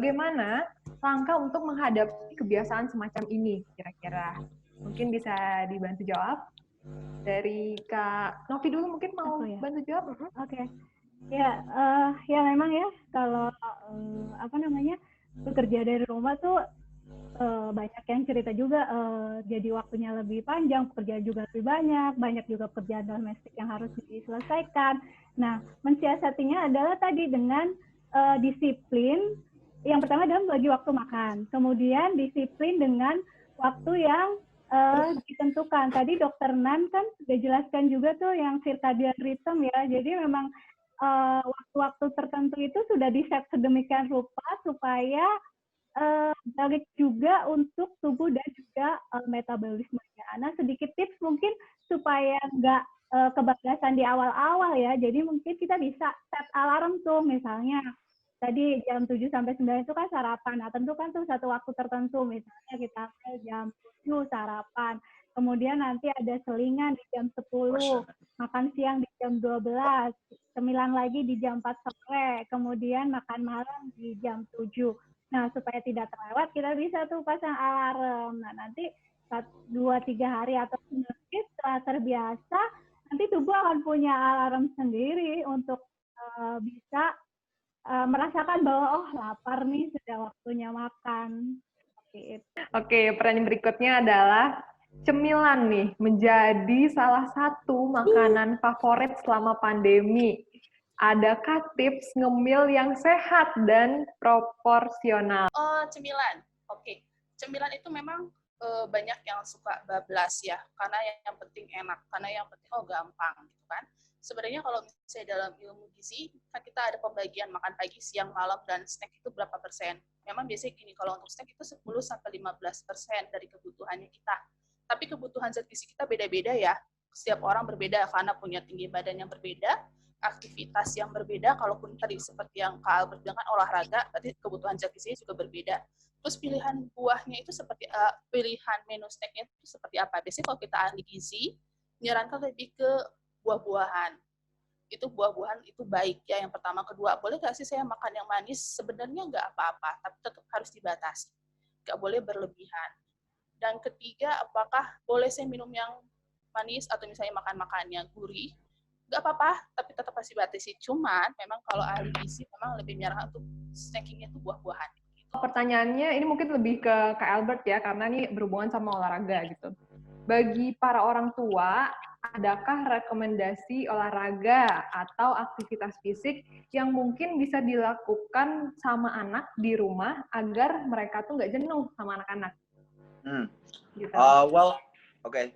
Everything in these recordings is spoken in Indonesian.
bagaimana langkah untuk menghadapi kebiasaan semacam ini kira-kira? Mungkin bisa dibantu jawab dari Kak Novi dulu, mungkin mau bantu jawab? Oke. Ya, ya memang ya kalau bekerja dari rumah tuh banyak yang cerita juga, jadi waktunya lebih panjang, pekerjaan juga lebih banyak juga pekerjaan domestik yang harus diselesaikan. Nah, mensiasatinya adalah tadi dengan disiplin. Yang pertama adalah bagi waktu makan, kemudian disiplin dengan waktu yang ditentukan. Tadi Dokter Nan kan sudah jelaskan juga tuh yang circadian rhythm ya, jadi memang waktu-waktu tertentu itu sudah di-set sedemikian rupa supaya balik juga untuk tubuh dan juga metabolismenya. Nah, sedikit tips mungkin supaya nggak kebablasan di awal-awal ya. Jadi mungkin kita bisa set alarm tuh, misalnya tadi jam 7 sampai 9 itu kan sarapan. Nah, tentukan tuh satu waktu tertentu, misalnya kita jam 7 sarapan. Kemudian nanti ada selingan di jam 10, makan siang di jam 12, cemilan lagi di jam 4 sore, kemudian makan malam di jam 7. Nah, supaya tidak terlewat, kita bisa tuh pasang alarm. Nah, nanti 2-3 hari atau mungkin setelah terbiasa, nanti tubuh akan punya alarm sendiri untuk bisa merasakan bahwa, oh lapar nih, sudah waktunya makan. Oke, pertanyaan berikutnya adalah, cemilan nih menjadi salah satu makanan favorit selama pandemi. Adakah tips ngemil yang sehat dan proporsional? Oh, cemilan. Oke. Cemilan itu memang banyak yang suka bablas ya, karena yang penting enak, karena yang penting gampang gitu kan. Sebenarnya kalau misalnya dalam ilmu gizi, kan kita ada pembagian makan pagi, siang, malam, dan snack itu berapa persen. Memang biasanya gini, kalau untuk snack itu 10-15% dari kebutuhannya kita. Tapi kebutuhan zat gizi kita beda-beda ya. Setiap orang berbeda karena punya tinggi badan yang berbeda, aktivitas yang berbeda, kalaupun tadi seperti yang Kak Albert bilang olahraga, berarti kebutuhan zat gizinya juga berbeda. Terus pilihan buahnya itu seperti pilihan menu snacknya itu seperti apa? Biasanya kalau kita ahli gizi, menyarankan lebih ke buah-buahan. Itu buah-buahan itu baik ya yang pertama. Kedua, boleh nggak sih saya makan yang manis? Sebenarnya nggak apa-apa, tapi tetap harus dibatasi. Nggak boleh berlebihan. Dan ketiga, apakah boleh saya minum yang manis atau misalnya makan yang gurih? Nggak apa-apa, tapi tetap pasti batasi. Cuman memang kalau ahli gizi memang lebih menyarankan untuk snackingnya itu buah-buahan. Gitu. Pertanyaannya ini mungkin lebih ke Kak Albert ya, karena ini berhubungan sama olahraga gitu. Bagi para orang tua, adakah rekomendasi olahraga atau aktivitas fisik yang mungkin bisa dilakukan sama anak di rumah agar mereka tuh nggak jenuh sama anak-anak? Gitu. Okay.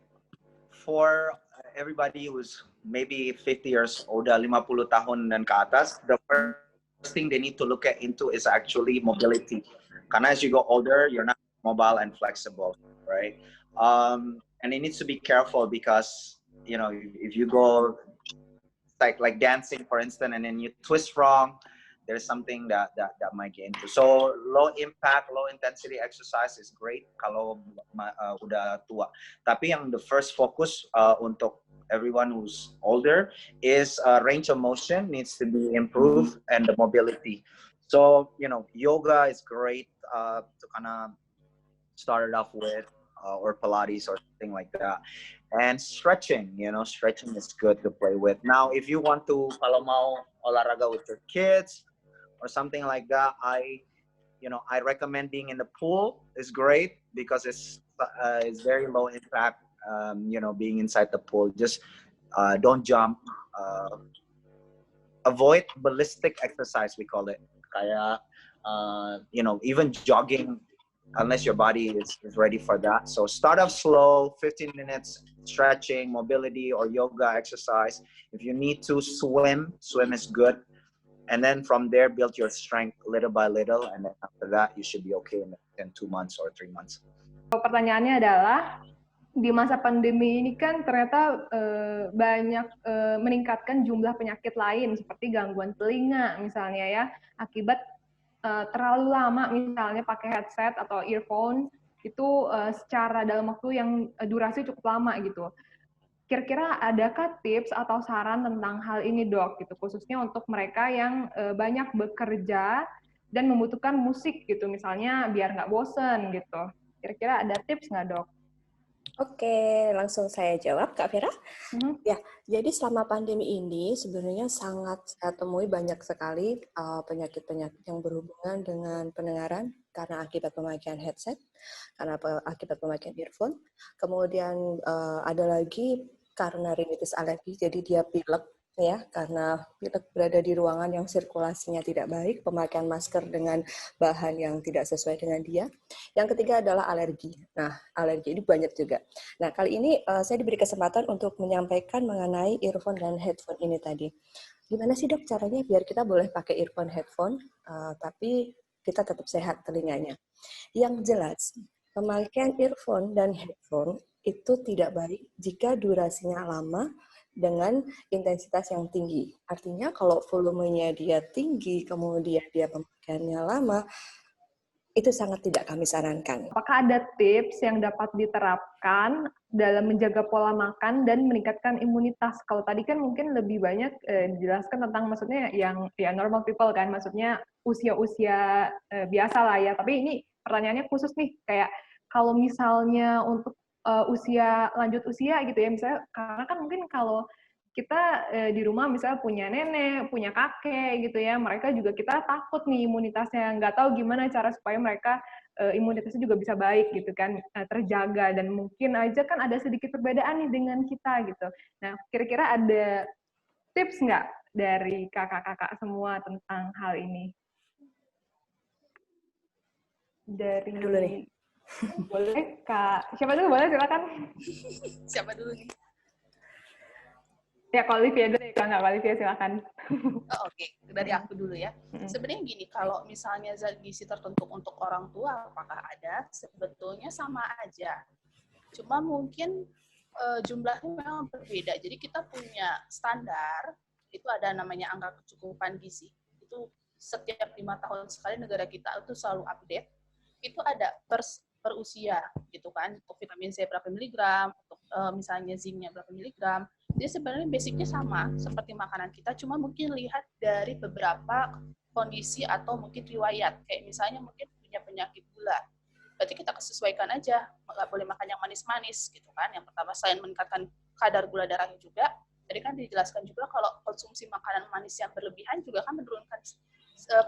For everybody who's maybe 50 years old, 50 tahun dan ke atas, the first thing they need to look into is actually mobility. Karena as you go older, you're not mobile and flexible, right? And it needs to be careful because, you know, if you go like dancing, for instance, and then you twist wrong, there's something that might get into. So low impact, low intensity exercise is great kalau udah tua. Tapi yang the first focus untuk everyone who's older is range of motion needs to be improved and the mobility. So, you know, yoga is great to kind of start it off with, or Pilates or something like that. And stretching, you know, stretching is good to play with. Now, if you want to, kalau mau olahraga with your kids or something like that, I recommend being in the pool is great because it's very low impact. You know, being inside the pool, just don't jump. Avoid ballistic exercise, we call it. Kaya, you know, even jogging, unless your body is ready for that. So start off slow, 15 minutes stretching, mobility, or yoga exercise. If you need to swim is good. And then from there, build your strength little by little. And then after that, you should be okay in 2 months or 3 months. Pertanyaannya adalah, di masa pandemi ini kan ternyata banyak meningkatkan jumlah penyakit lain, seperti gangguan telinga misalnya ya, akibat terlalu lama misalnya pakai headset atau earphone itu secara dalam waktu yang durasi cukup lama gitu. Kira-kira adakah tips atau saran tentang hal ini, Dok? Gitu, khususnya untuk mereka yang banyak bekerja dan membutuhkan musik gitu, misalnya biar nggak bosen gitu. Kira-kira ada tips nggak, Dok? Oke, langsung saya jawab, Kak Vera. Ya, jadi selama pandemi ini sebenarnya sangat saya temui banyak sekali penyakit-penyakit yang berhubungan dengan pendengaran karena akibat pemakaian headset, karena akibat pemakaian earphone. Kemudian ada lagi karena rinitis alergi, jadi dia pilek ya, karena pilek berada di ruangan yang sirkulasinya tidak baik, pemakaian masker dengan bahan yang tidak sesuai dengan dia. Yang ketiga adalah alergi. Nah, alergi ini banyak juga. Nah, kali ini saya diberi kesempatan untuk menyampaikan mengenai earphone dan headphone ini tadi. Gimana sih, Dok, caranya biar kita boleh pakai earphone, headphone, tapi kita tetap sehat telinganya? Yang jelas, pemakaian earphone dan headphone itu tidak baik jika durasinya lama dengan intensitas yang tinggi. Artinya kalau volumenya dia tinggi, kemudian dia pemakaiannya lama, itu sangat tidak kami sarankan. Apakah ada tips yang dapat diterapkan dalam menjaga pola makan dan meningkatkan imunitas? Kalau tadi kan mungkin lebih banyak dijelaskan tentang maksudnya yang ya normal people kan, maksudnya usia-usia biasa lah ya. Tapi ini pertanyaannya khusus nih, kayak kalau misalnya untuk lanjut usia gitu ya, misalnya karena kan mungkin kalau kita di rumah misalnya punya nenek, punya kakek gitu ya, mereka juga kita takut nih imunitasnya, nggak tahu gimana cara supaya mereka imunitasnya juga bisa baik gitu kan, terjaga, dan mungkin aja kan ada sedikit perbedaan nih dengan kita gitu. Nah, kira-kira ada tips nggak dari kakak-kakak semua tentang hal ini? Dari dulu nih. Boleh Kak, siapa dulu, boleh silakan. Siapa dulu nih? Ya, kalau Olivia dulu deh, kalau nggak Olivia silakan. Oke. Dari aku dulu ya. Sebenarnya gini, kalau misalnya zat gizi tertentu untuk orang tua, apakah ada? Sebetulnya sama aja. Cuma mungkin jumlahnya memang berbeda. Jadi kita punya standar, itu ada namanya angka kecukupan gizi. Itu setiap 5 tahun sekali negara kita itu selalu update. Itu ada per usia, gitu kan. Untuk vitamin C berapa miligram, untuk misalnya zinc-nya berapa miligram. Jadi sebenarnya basicnya sama seperti makanan kita, cuma mungkin lihat dari beberapa kondisi atau mungkin riwayat. Kayak misalnya mungkin punya penyakit gula. Berarti kita sesuaikan aja, nggak boleh makan yang manis-manis gitu kan. Yang pertama selain meningkatkan kadar gula darahnya juga, tadi kan dijelaskan juga kalau konsumsi makanan manis yang berlebihan juga kan menurunkan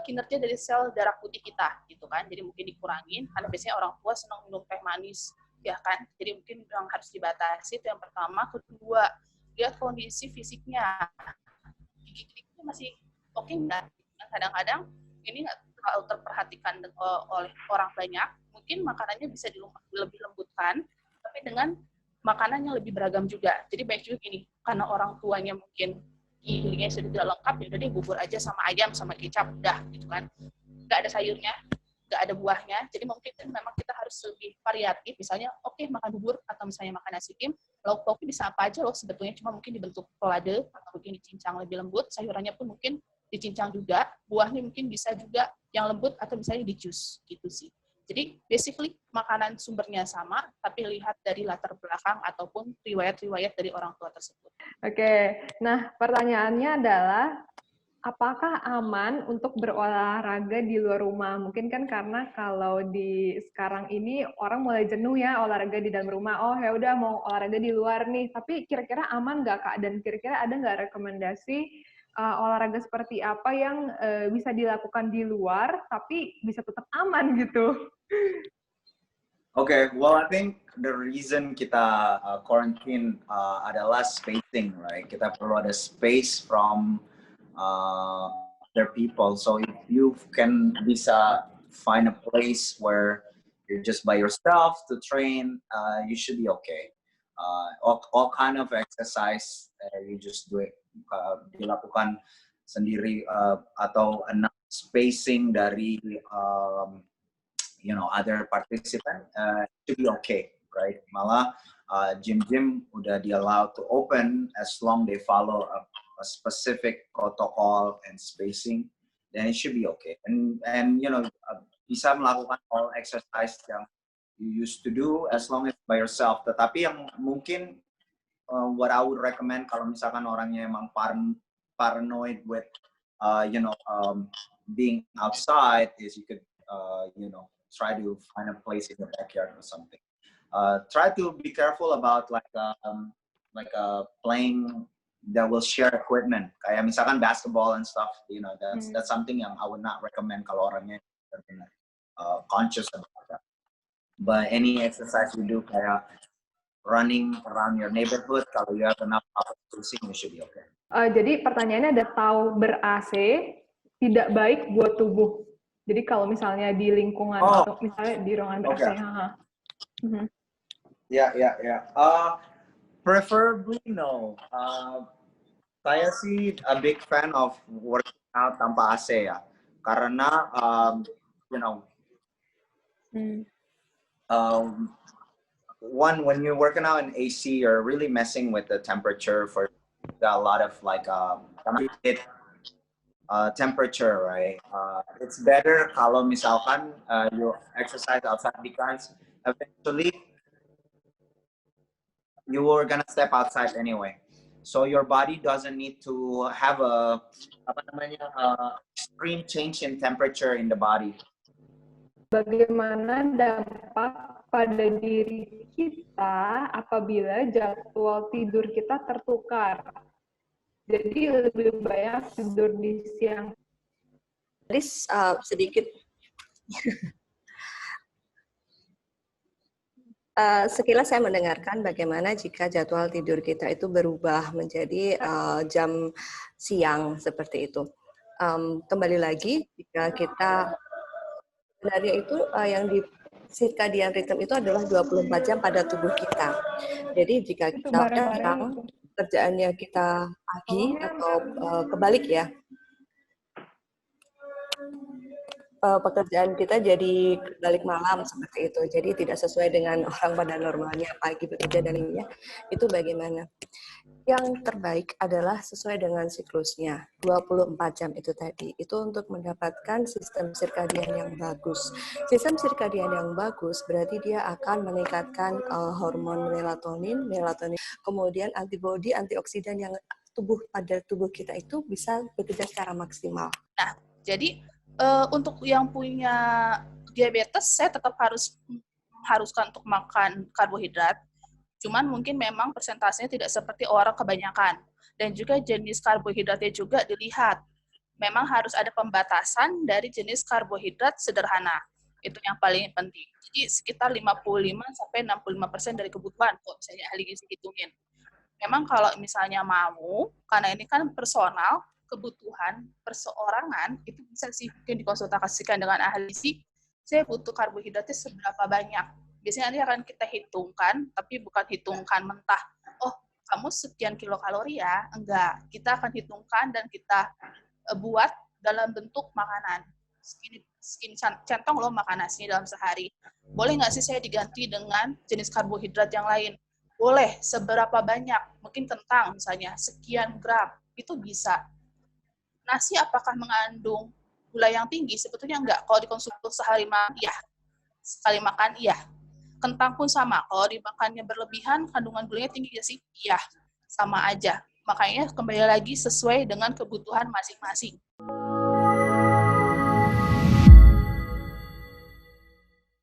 kinerja dari sel darah putih kita gitu kan. Jadi mungkin dikurangin, karena biasanya orang tua senang minum teh manis, ya kan. Jadi mungkin yang harus dibatasi, itu yang pertama. Kedua, lihat kondisi fisiknya, gigi-giginya masih oke nggak? Kadang-kadang ini nggak terlalu terperhatikan oleh orang banyak. Mungkin makanannya bisa lebih lembutkan, tapi dengan makanan yang lebih beragam juga. Jadi baik juga gini, karena orang tuanya mungkin giginya sudah tidak lengkap, ya udah deh bubur aja sama ayam sama kecap, udah gitu kan. Nggak ada sayurnya, nggak ada buahnya, jadi mungkin memang kita harus lebih variatif. Misalnya, oke, makan bubur atau misalnya makan nasi tim, lauk-lauknya bisa apa aja loh sebetulnya, cuma mungkin dibentuk pelade atau mungkin dicincang lebih lembut, sayurannya pun mungkin dicincang juga, buahnya mungkin bisa juga yang lembut atau misalnya di jus gitu sih. Jadi basically makanan sumbernya sama, tapi lihat dari latar belakang ataupun riwayat-riwayat dari orang tua tersebut. Oke, nah pertanyaannya adalah, apakah aman untuk berolahraga di luar rumah? Mungkin kan karena kalau di sekarang ini orang mulai jenuh ya olahraga di dalam rumah. Oh ya udah mau olahraga di luar nih. Tapi kira-kira aman nggak Kak? Dan kira-kira ada nggak rekomendasi olahraga seperti apa yang bisa dilakukan di luar tapi bisa tetap aman gitu? Okay, well, I think the reason kita quarantine adalah spacing, right? Kita perlu ada space from other people. So if you can bisa find a place where you're just by yourself to train, you should be okay. All kind of exercise, you just do it, dilakukan sendiri atau enough spacing dari other participant, should be okay, right? Malah gym udah di allowed to open as long they follow a specific protocol and spacing, then it should be okay. And bisa melakukan all exercise yang you used to do as long as by yourself. Tetapi yang mungkin what I would recommend kalau misalkan orangnya emang paranoid with being outside is you could, try to find a place in the backyard or something. Try to be careful about playing that will share equipment. Kayak misalkan basketball and stuff, that's something yang I would not recommend kalau orangnya conscious about that. But any exercise you do kayak running around your neighborhood, kalau you have enough opportunity, you should be okay. Jadi pertanyaannya ada, tahu ber-AC tidak baik buat tubuh. Jadi kalau misalnya di lingkungan atau misalnya di ruangan ber-AC. Yeah. Preferably no. Saya sih a big fan of working out tanpa AC ya. Karena one, when you're working out in AC, you're really messing with the temperature for a lot of temperature, right? It's better kalau misalkan you exercise outside because eventually you are gonna step outside anyway. So your body doesn't need to have a extreme change in temperature in the body. Bagaimana dampak pada diri kita apabila jadwal tidur kita tertukar? Jadi lebih banyak tidur di siang. Jadi sedikit sekilas saya mendengarkan bagaimana jika jadwal tidur kita itu berubah menjadi jam siang seperti itu. Kembali lagi, jika kita sebenarnya itu yang di circadian rhythm itu adalah 24 jam pada tubuh kita. Jadi jika kita siang, kerjaannya kita pagi atau kebalik ya, pekerjaan kita jadi balik malam seperti itu. Jadi tidak sesuai dengan orang pada normalnya pagi bekerja dan ininya. Itu bagaimana? Yang terbaik adalah sesuai dengan siklusnya. 24 jam itu tadi. Itu untuk mendapatkan sistem sirkadian yang bagus. Sistem sirkadian yang bagus berarti dia akan meningkatkan hormon melatonin, kemudian antibodi, antioksidan yang pada tubuh kita itu bisa bekerja secara maksimal. Nah, jadi untuk yang punya diabetes, saya tetap haruskan untuk makan karbohidrat. Cuman mungkin memang persentasenya tidak seperti orang kebanyakan. Dan juga jenis karbohidratnya juga dilihat. Memang harus ada pembatasan dari jenis karbohidrat sederhana. Itu yang paling penting. Jadi sekitar 55-65% dari kebutuhan, kok misalnya ahli gizi hitungin. Memang kalau misalnya mau, karena ini kan personal, kebutuhan perseorangan, itu bisa sih mungkin dikonsultasikan dengan ahli gizi, saya butuh karbohidratnya seberapa banyak. Biasanya nanti akan kita hitungkan, tapi bukan hitungkan mentah. Oh, kamu sekian kilokalori ya? Enggak. Kita akan hitungkan dan kita buat dalam bentuk makanan. Segini centong loh makan nasi dalam sehari. Boleh nggak sih saya diganti dengan jenis karbohidrat yang lain? Boleh. Seberapa banyak? Mungkin kentang misalnya, sekian gram. Itu bisa. Nasi apakah mengandung gula yang tinggi? Sebetulnya enggak. Kalau dikonsumsi sehari makan, iya. Sekali makan, iya. Kentang pun sama. Kalau dimakannya berlebihan, kandungan gulanya tinggi ya sih? Iya. Sama aja. Makanya kembali lagi sesuai dengan kebutuhan masing-masing.